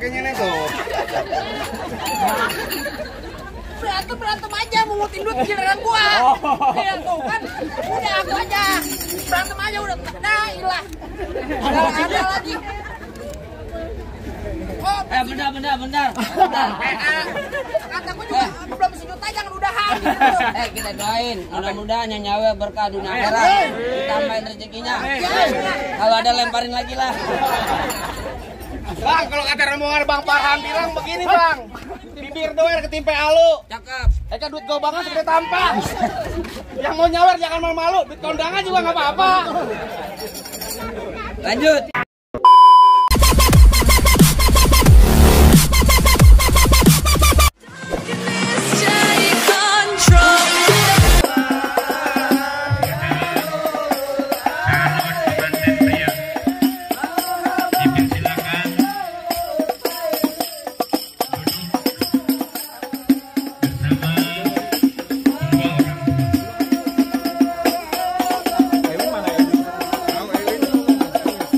kayaknya nih tuh. Berantem aja, mengutin duit giliran gua. Iya tuh kan, udah aku aja. Berantem aja udah, nah ilah. Ada lagi. Oh, bentar. kata gua juga belum sejuta jangan udahan gitu. Kita doain, mudah-mudahan nyawa berkah dunia akhirat, ditambahin rezekinya. Kalau ada lemparin lagi lah. Bang, kalau kata rombongan Bang Farhan bilang begini bang, bibir doer ketimpe alu. Cakep. Eka duit gobangan segede tampang. Yang mau nyawer jangan malu-malu, duit kondangan juga nggak apa-apa. Lanjut.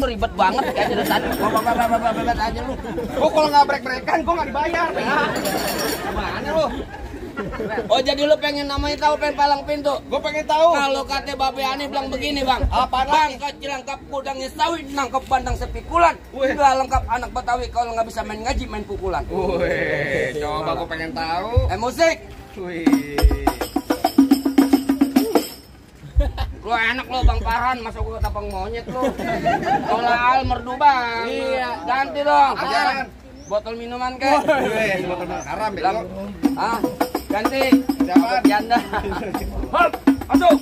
Ribet banget kayaknya dari tadi. Babat aja lu. Gua kalau nggak break-breakan, gua nggak dibayar. Gimana lu? Oh jadi lu pengen namanya tahu pengen palang pintu? Gua pengen tahu. Kalau kata Babe Ani bilang begini bang, Apaan bang lagi? kecil lengkap kudangnya sawit, nangkep bandang sepikulan. Udah lengkap anak Betawi kalau nggak bisa main ngaji main pukulan. Wih, coba gua pengen tahu. Musik. Wih. Lu enak lo Bang Farhan, masuk ke tapang monyet lu. Tolal merdu bang. Iya. Ganti dong. Apaan? Botol minuman ke? Wih, botol haram ya. Bilang, ganti. Siapaan? Janda. Hop, masuk.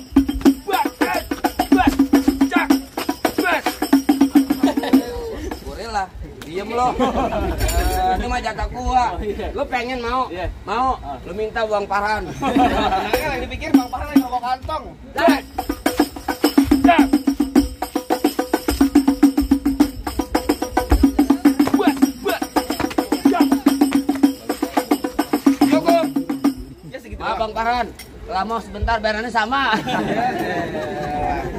Buat, cak, buat. Gorila, diem lo. Ini mah jatah gua. Lu pengen mau? Mau? Lu minta Bang Farhan. Nah, yang dipikir Bang Farhan lagi bawa kantong. Bang Farhan, lama sebentar bayarannya sama.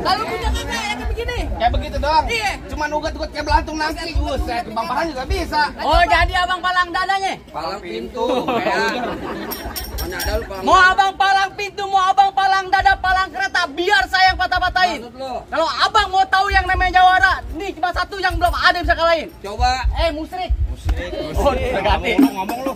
Lalu punya kakak yang kayak begini. Kayak begitu doang. Iya. Cuman ugat-ugat kayak belantung nanti. Buset, Bang Farhan juga bisa. Oh jadi abang palang dadanya? Palang pintu, ya. Mana ada lu palang? Mau abang palang pintu, mau abang palang dada, palang kereta, biar saya yang patah-patahin. Maksud lu? Kalau abang mau tahu yang namanya jawara, nih cuma satu yang belum ada yang bisa kalahin. Coba. Musrik. Oh, ganti. Ngomong lu.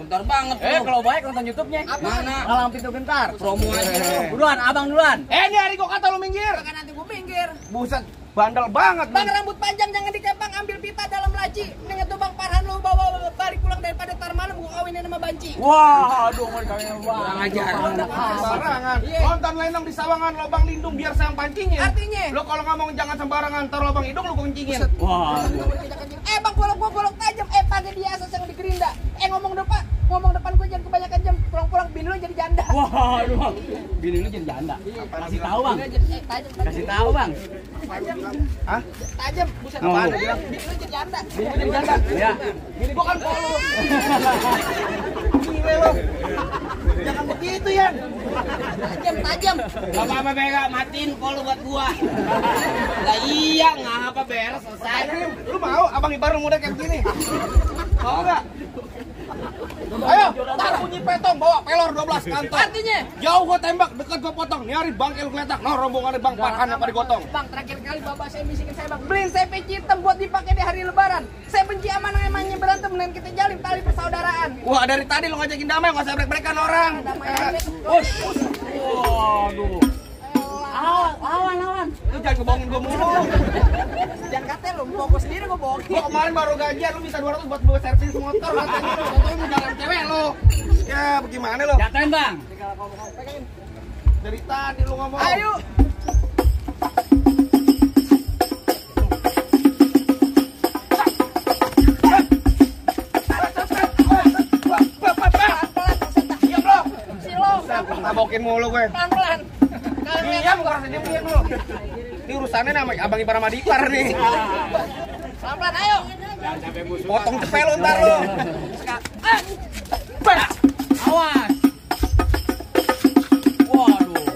Bentar banget lu. Kalau baik nonton YouTube-nya. Mana? Palang pintu gentar. Promo aja. Duluan, abang duluan. Ini hari gua kata lu minggir. Kan nanti gue minggir. Buset, bandel banget. Bang rambut panjang jangan dikepang, ambil pita dalam laci. Dengan tuh Bang Farhan lu bawa balik pulang daripada tar malam gua kawinin sama banci. Wah, aduh mau kawin Kurang ajar. sembarangan. Iya. Nonton lenong di sawangan lobang lindung biar saya yang pancingin. Artinya? Lo kalau ngomong jangan sembarangan, tar lobang hidung lu kencingin. Wah. Bang golok tajam, pakai dia asas yang di gerinda. Ngomong depan gue jangan kebanyakan jam. Pulang-pulang bini lu jadi janda. Wah, aduh. Bini lu jadi janda. Kasih tahu, Bang. Tajam. Kasih tahu, Bang. Hah? Tajam. Buset Oh. apaan lu bilang? Bini lu jadi janda. Bini lu jadi janda. Ya. Bini gua kan polo. Gile lo. Jangan begitu ya. Tajam. Gak apa-apa Bega, matiin polo buat gua. Lah iya, ngapa beres selesai. Lu mau abang ibar muda kayak begini? Mau nggak? Ayo, tar bunyi petong, bawa pelor 12 kantong. Artinya? Jauh gua tembak, dekat gua potong. Nih hari bangke lu keletak. Nah, rombongan Bang Farhan yang pada digotong. Bang, terakhir kali bapak saya bisikin saya, Bang, beliin saya peci hitam buat dipakai di hari lebaran. Saya benci aman emangnya berantem dan kita jalin tali persaudaraan. Wah, dari tadi lu ngajakin damai, nggak usah brek-brekan orang. Waduh. Awan. Lu jangan ngebohongin gua mulu. Jangan katanya lu, mau gua sendiri gua bohongin. Gua kemarin baru gajian, lu bisa 200 buat gua servis motor. Katanya lu, contohnya lu jalan cewek lu. Ya, bagaimana lu? Jatuhin, Bang. Dari tadi lu ngomong. Ayo. Tabokin mulu gue. Pelan-pelan. Diam, gua rasa diam lu. Ini urusannya sama Abang Ipar sama Dipar nih. Pelan-pelan, ayo. Potong cepel lu ntar lu. Awas. Waduh.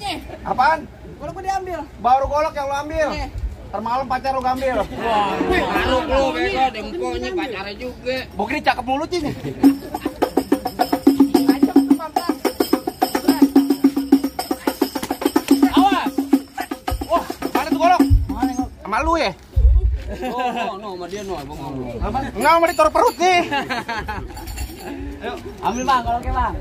nih. Apaan? Golok gua diambil. Baru golok yang lo ambil. Nih. Termalam pacar lo ambil. Lu bego dempoknya pacarnya juga. Bokri cakep mulu Cing. Aja ke 15. Awas. Wah, mana tuh golok? Sama lu ya? No, sama dia no, abang ngomong. Enggak, mau ditaruh perut nih. Ambil bang, goloknya bang.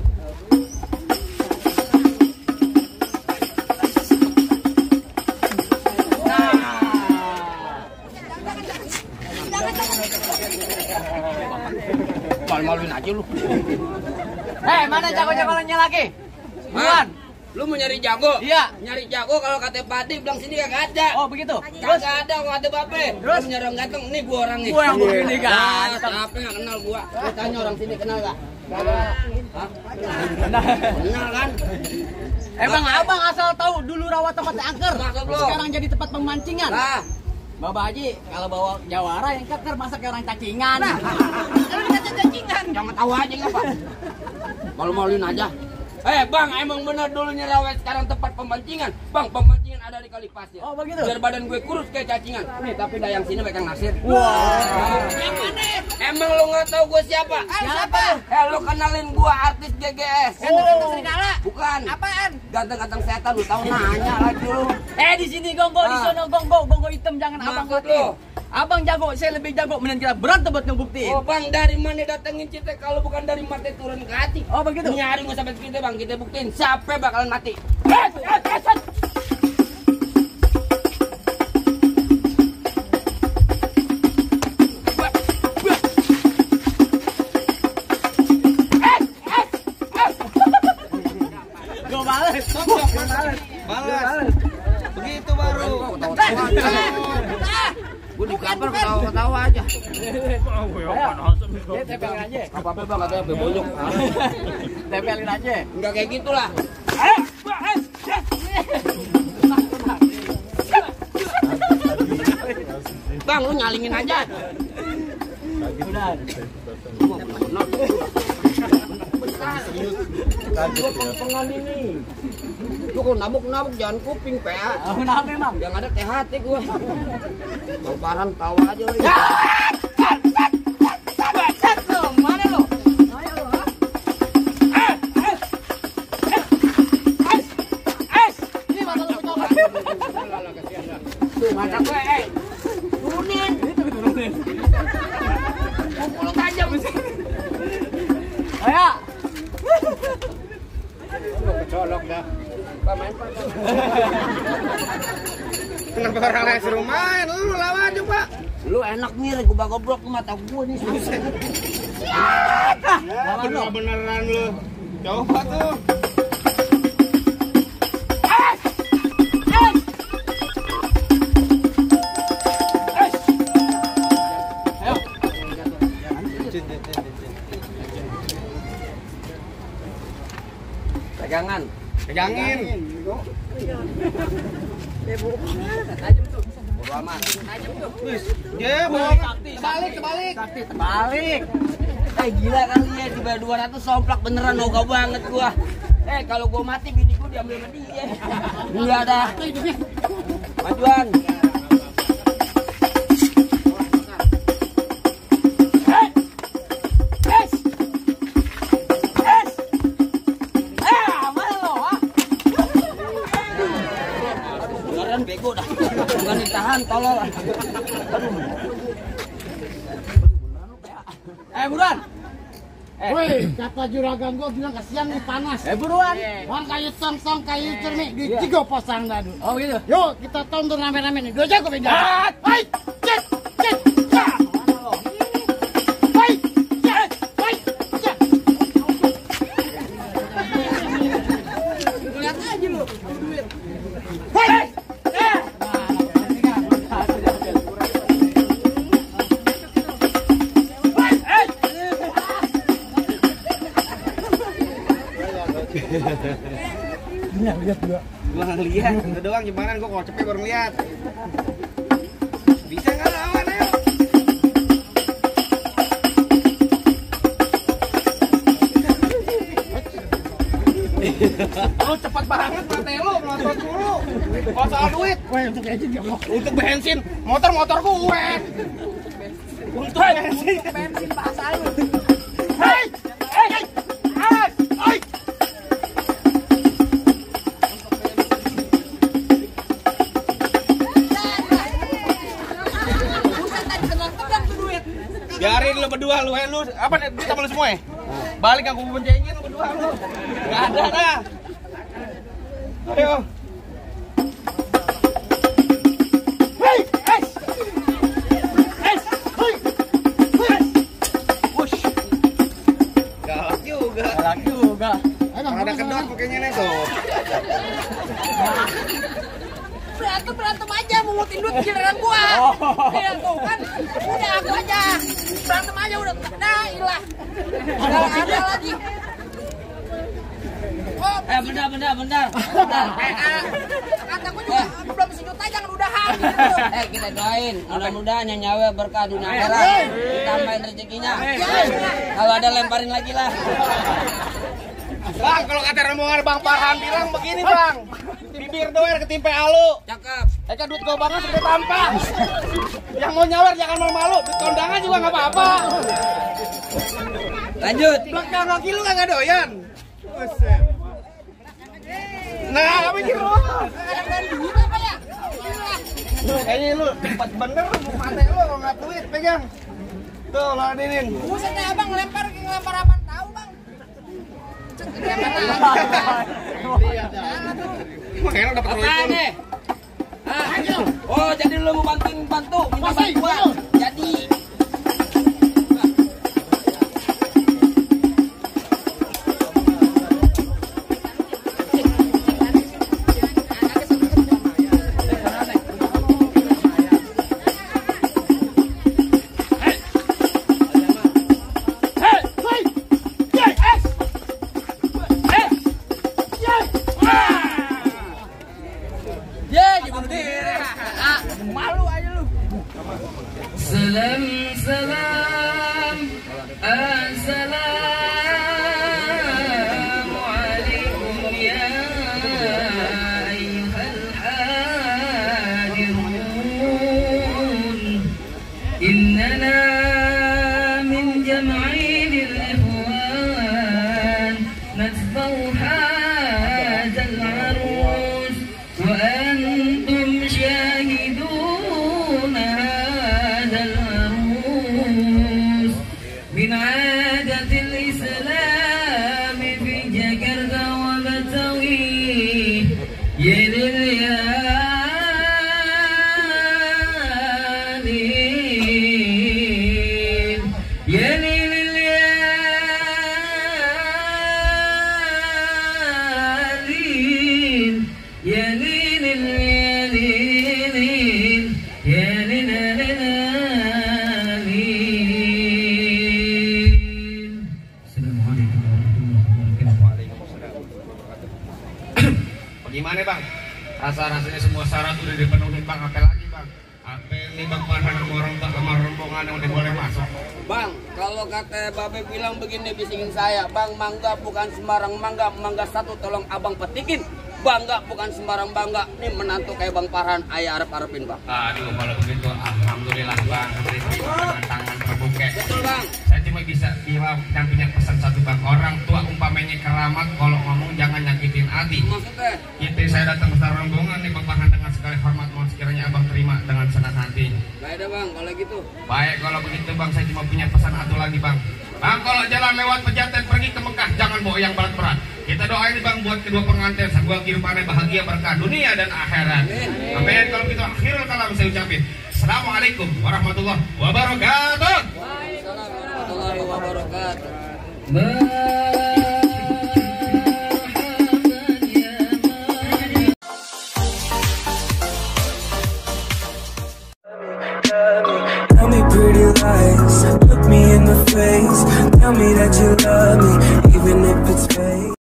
Malu-maluin aja lu. Mana jago-jagoannya lagi? Buruan. Lu mau nyari jago? Iya. Nyari jago kalau kata Pati bilang sini kagak ada. Oh begitu. Kagak ada kalau kata Bape. Terus nyari orang ganteng, nih gua orang nih. Gua yang begini kan. Siapa nggak kenal gua? Lu tanya orang sini kenal gak? Hah? Kenal kan? Emang abang asal tahu dulu rawa tempat angker. Maksud lu? Sekarang jadi tempat pemancingan. Lah, Bapak Haji, kalau bawa jawara yang keker masa kayak orang cacingan. Lu dikata cacingan. jangan tahu aja nggak Pak. Malu-maluin aja. Bang, emang bener dulu Nyerawet sekarang tempat pemancingan. Bang, pemancingan ada di kali pasir. Oh begitu. Biar badan gue kurus kayak cacingan. Nih, tapi dayang sini baik Kang Nasir. Wah. Yang mana? Emang lu nggak tahu gue siapa? Siapa? Lu kenalin gua artis GGS. Yang tukang serigala. Bukan. Apaan? Ganteng-ganteng setan lu tahu nanya lagi lu. Di sini gonggo, di sana gonggo hitam jangan abang Maksud pakai. lu? Abang jago, saya lebih jago. Mending kita berantem buat ngebuktiin. Oh bang, dari mana datengin kita kalau bukan dari mati turun ke hati? Oh begitu. Nyari nggak sampai kita bang, kita buktiin siapa bakalan mati. Gue bales. Balas. Begitu baru. Gue di kamar ketawa-ketawa aja. Tempelin aja. Apa-apa bang, katanya bebonyok. Tempelin aja. Enggak kayak gitulah. Bang, lu nyalingin aja. Udah. Lu kok nabuk-nabuk jangan kuping, PA. Kenapa emang? Yang ada teh hati gua. Bang Farhan tawa aja lu. Mana lo? Ini mata lu coba. Tuh, mata gue, turunin. Turunin. Mulut tajam. Ayo. Kecolok dah. Pak main Pak. Kenapa orang lain suruh main? Lu lawan coba. Lu enak nih, gua goblok mata gua nih. Beneran lu. Coba tuh. Pegangan. Pegangin. Bodo amat. Ya, terbalik. Terbalik. Gila kali ya, di bawah 200 somplak beneran noga banget gua. Kalau gua mati bini gua diambil sama dia. Enggak ada. Majuan. Beneran bego dah. Bukan ditahan tolol. Buruan. Woi, kata juragan gua bilang kasihan nih panas. Buruan. Orang kayu song kayu cernik di tiga pasang dadu. Oh gitu. Yuk kita tonton rame-rame nih. Dua jago beda. Hai, cek, cek, cek. Hai, cek, hai, cek. Lihat aja lu. Hai. Gua nggak lihat, itu doang gimana? Gua kalau cepet baru lihat. Bisa nggak lawan ayo? Lu cepat banget mati lu, melotot mulu. Kalau soal duit, untuk bensin ya Allah. untuk bensin, motor gue. Untuk bensin. Bensin bahasa lu. Hei, Bukan tadi tenang-tenang tuh duit. Biarin lu berdua lu apa nih duit sama lu semua ya? Balik aku boncengin lu berdua lu. Enggak ada dah. Ayo. Wush. Galak juga. Ada kedok pakainya nih tuh. Berantem aja mungutin duit giliran gua. Iya tuh kan. Udah aku aja. Berantem aja udah. Nah, ilah. Ada lagi. Oh, Bentar. kata gua juga belum sejuta jangan udahan. Kita doain, mudah-mudahan yang nyawa berkah dunia akhirat, ditambahin rezekinya. Kalau ada lemparin lagi lah. Bang, kalau kata rombongan Bang Farhan bilang begini bang, bibir doer ketimpe alu. Cakep. Eka duit kau banget sudah tampak. Yang mau nyawer jangan malu-malu, duit kondangan juga nggak apa-apa. Lanjut. Belakang kaki lu nggak doyan. Nah, apa ini lu? Ada duit apa ya? Kayaknya lu cepat bener, mati lu kalau nggak duit pegang. Tuh, ladenin. Buset deh abang ngelempar apaan tahu bang. Makanya dapat duit Apaan lu. nih? Oh, jadi lu mau bantu minta bantuan. Jadi Malu aja lu. salam assalamu alaikum ya ayyuhal hadirun innana min jam'in al-ikhwan natba'u hadzal arus wa antum syahidun hadzal arus min 'adatil islam fi Jakarta wa Betawi yadil Gimana bang? Rasa-rasanya semua syarat udah dipenuhi bang, apa lagi bang? Apa ini bang Farhan sama orang sama rombongan yang udah boleh masuk? Bang, kalau kata Babe bilang begini bisingin saya, Bang, mangga bukan sembarang mangga satu tolong abang petikin. Bangga bukan sembarang bangga, nih menantu kayak Bang Farhan, ayah arep-arepin bang. Aduh, kalau begitu alhamdulillah bang, terima dengan tangan terbuka. Betul bang. Saya cuma bisa bilang yang punya pesan satu bang, orang tua umpamanya keramat, kalau ngomong jangan nyakitin hati. Maksudnya? Itu saya datang ke rombongan nih Bang Farhan dengan segala hormat, mohon sekiranya abang terima dengan senang hati. Gak ada bang, kalau gitu. Baik, kalau begitu bang, saya cuma punya pesan satu lagi bang. Bang, kalau jalan lewat pejaten pergi ke Mekah, jangan bawa yang berat-berat. Kita doain bang buat kedua pengantin, sebuah kehidupan bahagia berkah dunia dan akhirat. Amin. Kalau gitu akhirul kalam saya ucapin. Assalamualaikum warahmatullahi wabarakatuh. Waalaikumsalam warahmatullahi wabarakatuh. Tell me pretty lies, look me in the face. Tell me that you love me, even if it's fake.